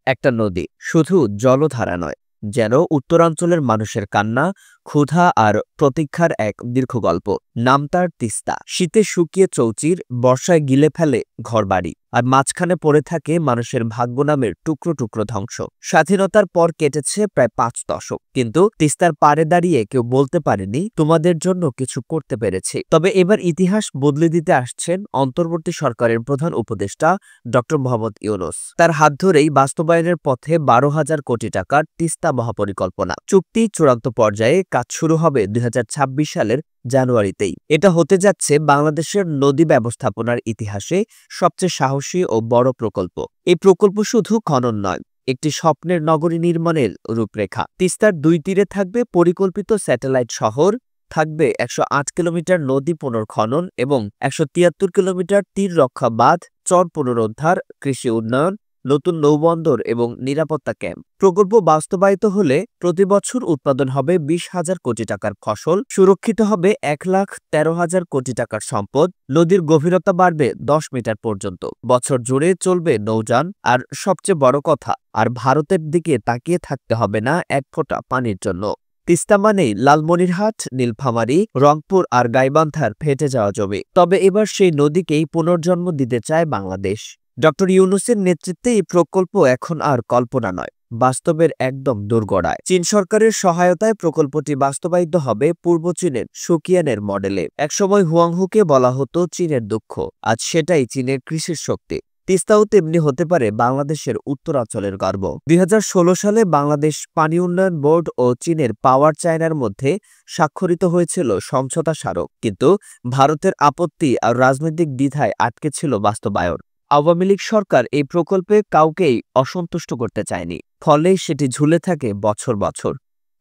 একটা নদী শুধু জলধারা নয়, যেন উত্তরাঞ্চলের মানুষের কান্না, ক্ষুধা আর প্রতীক্ষার এক দীর্ঘ গল্প। নাম তার তিস্তা। শীতে শুকিয়ে চৌচির, বর্ষায় গিলে ফেলে ঘরবাড়ি, আর মাঝখানে পড়ে থাকে মানুষের ভাগ্য নামের টুকরো টুকরো ধ্বংস। স্বাধীনতার পর কেটেছে প্রায় ৫ দশক, কিন্তু তিস্তার পাড়ে দাঁড়িয়ে কেউ বলতে পারেনি তোমাদের জন্য কিছু করতে পেরেছি। তবে এবার ইতিহাস বদলে দিতে আসছেন অন্তর্বর্তী সরকারের প্রধান উপদেষ্টা ডক্টর মোহাম্মদ ইউনূস। তার হাত ধরেই বাস্তবায়নের পথে ১২,০০০ কোটি টাকার তিস্তা মহাপরিকল্পনা। চুক্তি চূড়ান্ত পর্যায়ে, কাজ শুরু হবে ২০২৬ সালের জানুয়ারিতেই। এটা হতে যাচ্ছে বাংলাদেশের নদী ব্যবস্থাপনার ইতিহাসে সবচেয়ে সাহসী ও বড় প্রকল্প। এই প্রকল্প শুধু খনন নয়, একটি স্বপ্নের নগরী নির্মাণের রূপরেখা। তিস্তার ২ তীরে থাকবে পরিকল্পিত স্যাটেলাইট শহর, থাকবে ১০৮ কিলোমিটার নদী পুনর্খনন এবং ১৭৩ কিলোমিটার তীর রক্ষা বাঁধ, চর পুনরুদ্ধার, কৃষি উন্নয়ন, নতুন নৌবন্দর এবং নিরাপত্তা ক্যাম্প। প্রকল্প বাস্তবায়িত হলে প্রতি বছর উৎপাদন হবে ২০,০০০ কোটি টাকার ফসল, সুরক্ষিত হবে ১,১৩,০০০ কোটি টাকার সম্পদ, নদীর গভীরতা বাড়বে ১০ মিটার পর্যন্ত, বছর জুড়ে চলবে নৌযান, আর সবচেয়ে বড় কথা, আর ভারতের দিকে তাকিয়ে থাকতে হবে না এক ফোঁটা পানির জন্য। তিস্তা মানেই লালমনিরহাট, নীলফামারী, রংপুর আর গাইবান্ধার ফেটে যাওয়া জমি। তবে এবার সেই নদীকেই পুনর্জন্ম দিতে চায় বাংলাদেশ। ডক্টর ইউনূসের নেতৃত্বে এই প্রকল্প এখন আর কল্পনা নয়, বাস্তবের একদম দোরগোড়ায়। চীন সরকারের সহায়তায় প্রকল্পটি বাস্তবায়িত হবে পূর্ব চীনের সুকিয়ানের মডেলে। একসময় হুয়াংহুকে বলা হতো চীনের দুঃখ, আজ সেটাই চীনের কৃষির শক্তি। তিস্তাও তেমনি হতে পারে বাংলাদেশের উত্তরাঞ্চলের গর্ব। ২০১৬ সালে বাংলাদেশ পানি উন্নয়ন বোর্ড ও চীনের পাওয়ার চায়নার মধ্যে স্বাক্ষরিত হয়েছিল সমঝোতা স্মারক, কিন্তু ভারতের আপত্তি আর রাজনৈতিক দ্বিধায় আটকে ছিল বাস্তবায়ন। আওয়ামী লীগ সরকার এই প্রকল্পে কাউকেই অসন্তুষ্ট করতে চায়নি, ফলে সেটি ঝুলে থাকে বছর বছর।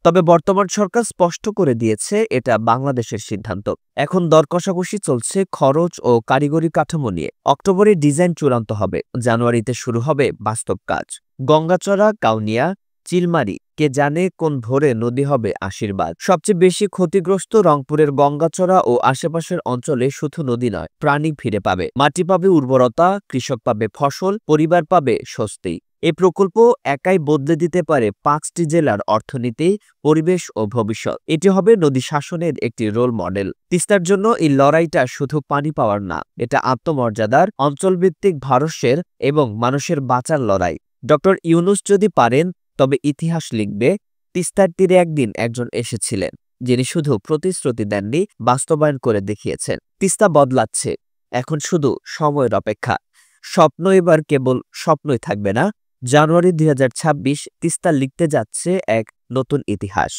তবে বর্তমান সরকার স্পষ্ট করে দিয়েছে এটা বাংলাদেশের সিদ্ধান্ত। এখন দর কষাকষি চলছে খরচ ও কারিগরি কাঠামো নিয়ে। অক্টোবরে ডিজাইন চূড়ান্ত হবে, জানুয়ারিতে শুরু হবে বাস্তব কাজ। গঙ্গাচড়া, কাউনিয়া, চিলমারি, কে জানে কোন ভোরে নদী হবে আশীর্বাদ। সবচেয়ে বেশি ক্ষতিগ্রস্ত রংপুরের গঙ্গাচড়া ও আশেপাশের অঞ্চলে শুধু নদী নয়, প্রাণী ফিরে পাবে, মাটি পাবে উর্বরতা, কৃষক পাবে ফসল, পরিবার পাবে স্বস্তি। এই প্রকল্প একাই বদলে দিতে পারে ৫টি জেলার অর্থনীতি, পরিবেশ ও ভবিষ্যৎ। এটি হবে নদী শাসনের একটি রোল মডেল। তিস্তার জন্য এই লড়াইটা শুধু পানি পাওয়ার না, এটা আত্মমর্যাদার, অঞ্চলভিত্তিক ভারস্যের এবং মানুষের বাঁচার লড়াই। ডক্টর ইউনূস যদি পারেন, তবে ইতিহাস লিখবে তিস্তার তীরে একদিন একজন এসেছিলেন, যিনি শুধু প্রতিশ্রুতি দেননি, বাস্তবায়ন করে দেখিয়েছেন। তিস্তা বদলাচ্ছে, এখন শুধু সময়ের অপেক্ষা। স্বপ্ন এবার কেবল স্বপ্নই থাকবে না। জানুয়ারি ২০২৬ তিস্তা লিখতে যাচ্ছে এক নতুন ইতিহাস।